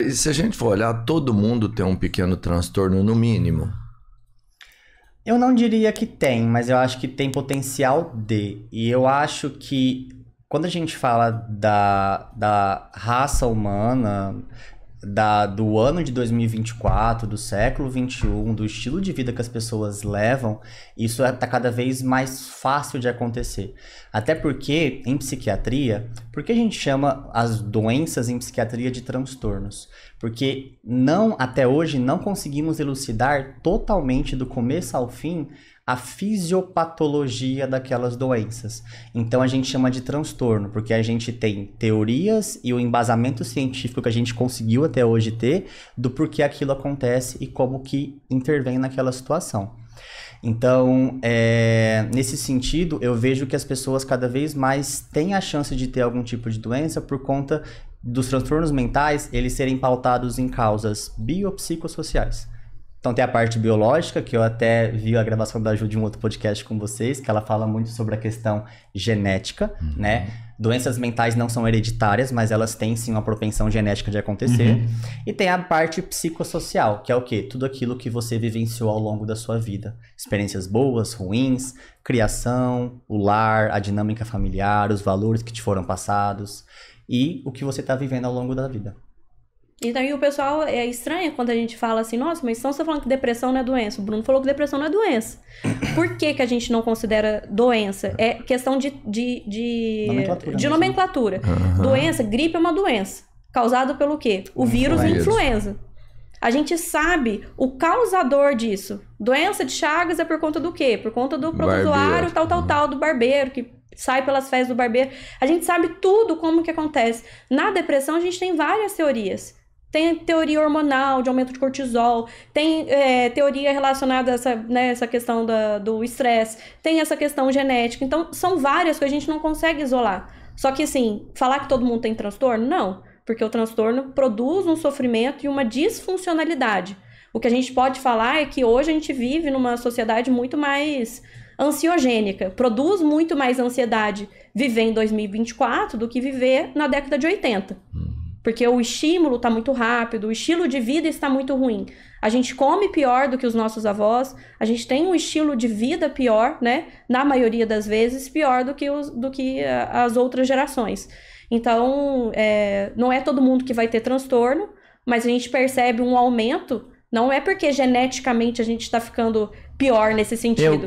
E se a gente for olhar, todo mundo tem um pequeno transtorno, no mínimo. Eu não diria que tem, mas eu acho que tem potencial de. E eu acho que quando a gente fala da raça humana, do ano de 2024, do século 21, do estilo de vida que as pessoas levam, isso está cada vez mais fácil de acontecer. Até porque, em psiquiatria, por que a gente chama as doenças em psiquiatria de transtornos? Porque até hoje não conseguimos elucidar totalmente do começo ao fim a fisiopatologia daquelas doenças. Então a gente chama de transtorno, porque a gente tem teorias e o embasamento científico que a gente conseguiu até hoje ter do porquê aquilo acontece e como que intervém naquela situação. Então, nesse sentido, eu vejo que as pessoas cada vez mais têm a chance de ter algum tipo de doença por conta dos transtornos mentais, eles serem pautados em causas biopsicossociais. Então tem a parte biológica, que eu até vi a gravação da Ju de um outro podcast com vocês, que ela fala muito sobre a questão genética, né? Doenças mentais não são hereditárias, mas elas têm sim uma propensão genética de acontecer. E tem a parte psicossocial, que é o quê? Tudo aquilo que você vivenciou ao longo da sua vida. Experiências boas, ruins, criação, o lar, a dinâmica familiar, os valores que te foram passados e o que você está vivendo ao longo da vida. E daí o pessoal é estranho quando a gente fala assim, nossa, mas então você tá falando que depressão não é doença. O Bruno falou que depressão não é doença. Por que a gente não considera doença? É questão de nomenclatura. Doença, gripe é uma doença. Causada pelo quê? O vírus influenza. A gente sabe o causador disso. Doença de Chagas é por conta do quê? Por conta do protozoário tal, do barbeiro, que sai pelas fezes do barbeiro. A gente sabe tudo como que acontece. Na depressão a gente tem várias teorias. Tem teoria hormonal, de aumento de cortisol, tem teoria relacionada a essa questão do estresse, tem essa questão genética. Então, são várias que a gente não consegue isolar. Só que, assim, falar que todo mundo tem transtorno? Não, porque o transtorno produz um sofrimento e uma disfuncionalidade. O que a gente pode falar é que hoje a gente vive numa sociedade muito mais ansiogênica, produz muito mais ansiedade viver em 2024 do que viver na década de 80. Porque o estímulo está muito rápido, o estilo de vida está muito ruim. A gente come pior do que os nossos avós, a gente tem um estilo de vida pior, né? Na maioria das vezes, pior do que as outras gerações. Então, não é todo mundo que vai ter transtorno, mas a gente percebe um aumento. Não é porque geneticamente a gente está ficando pior nesse sentido.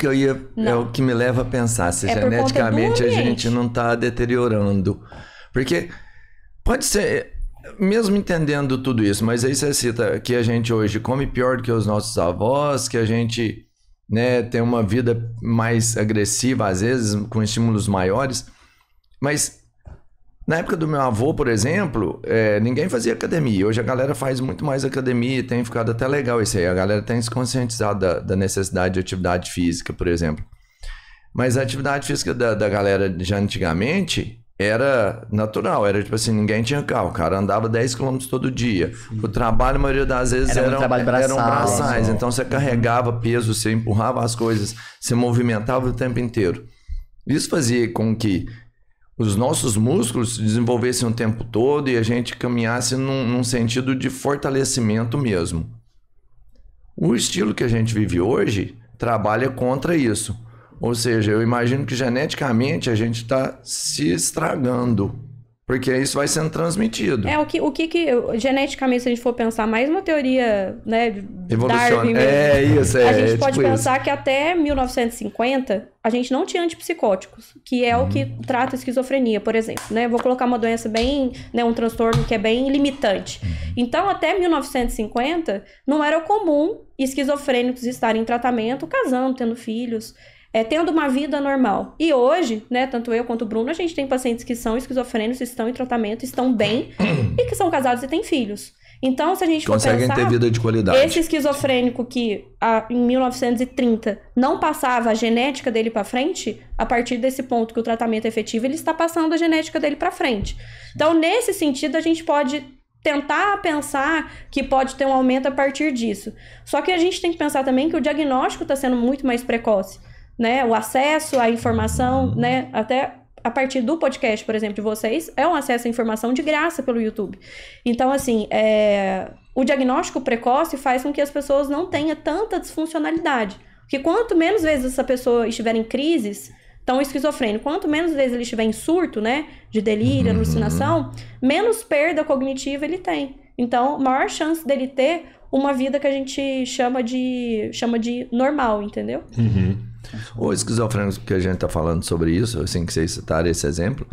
É o que me leva a pensar, se geneticamente a gente não está deteriorando. Porque pode ser... Mesmo entendendo tudo isso, mas aí você cita que a gente hoje come pior do que os nossos avós, que a gente, né, tem uma vida mais agressiva, às vezes, com estímulos maiores. Mas na época do meu avô, por exemplo, ninguém fazia academia. Hoje a galera faz muito mais academia e tem ficado até legal isso aí. A galera tem se conscientizado da necessidade de atividade física, por exemplo. Mas a atividade física da galera de antigamente... era natural, era tipo assim, ninguém tinha carro, o cara andava 10 km todo dia. Sim. O trabalho, a maioria das vezes, eram braçais. Então você carregava peso, você empurrava as coisas, você movimentava o tempo inteiro. Isso fazia com que os nossos músculos se desenvolvessem o tempo todo e a gente caminhasse num sentido de fortalecimento mesmo. O estilo que a gente vive hoje trabalha contra isso. Ou seja, eu imagino que geneticamente a gente está se estragando, porque isso vai sendo transmitido. Geneticamente, se a gente for pensar mais uma teoria, né, Darwin, a gente pode pensar que até 1950 a gente não tinha antipsicóticos, que é o que trata a esquizofrenia, por exemplo, né? Vou colocar uma doença bem, né, um transtorno que é bem limitante. Então, até 1950 não era comum esquizofrênicos estarem em tratamento, casando, tendo filhos. Tendo uma vida normal. E hoje, né, tanto eu quanto o Bruno, a gente tem pacientes que são esquizofrênicos, estão em tratamento, estão bem, e que são casados e têm filhos. Então, se a gente for pensar... Conseguem ter vida de qualidade. Esse esquizofrênico que, em 1930, não passava a genética dele para frente, a partir desse ponto que o tratamento é efetivo, ele está passando a genética dele para frente. Então, nesse sentido, a gente pode tentar pensar que pode ter um aumento a partir disso. Só que a gente tem que pensar também que o diagnóstico está sendo muito mais precoce. Né, o acesso à informação, né, até a partir do podcast, por exemplo, de vocês, é um acesso à informação de graça pelo YouTube. Então, assim, o diagnóstico precoce faz com que as pessoas não tenham tanta disfuncionalidade. Porque quanto menos vezes essa pessoa estiver em crises, então esquizofrênico, quanto menos vezes ele estiver em surto, né, de delírio, alucinação, menos perda cognitiva ele tem. Então, maior chance dele ter uma vida que a gente chama de normal, entendeu? O esquizofrênico que a gente tá falando sobre isso, assim que vocês citaram esse exemplo,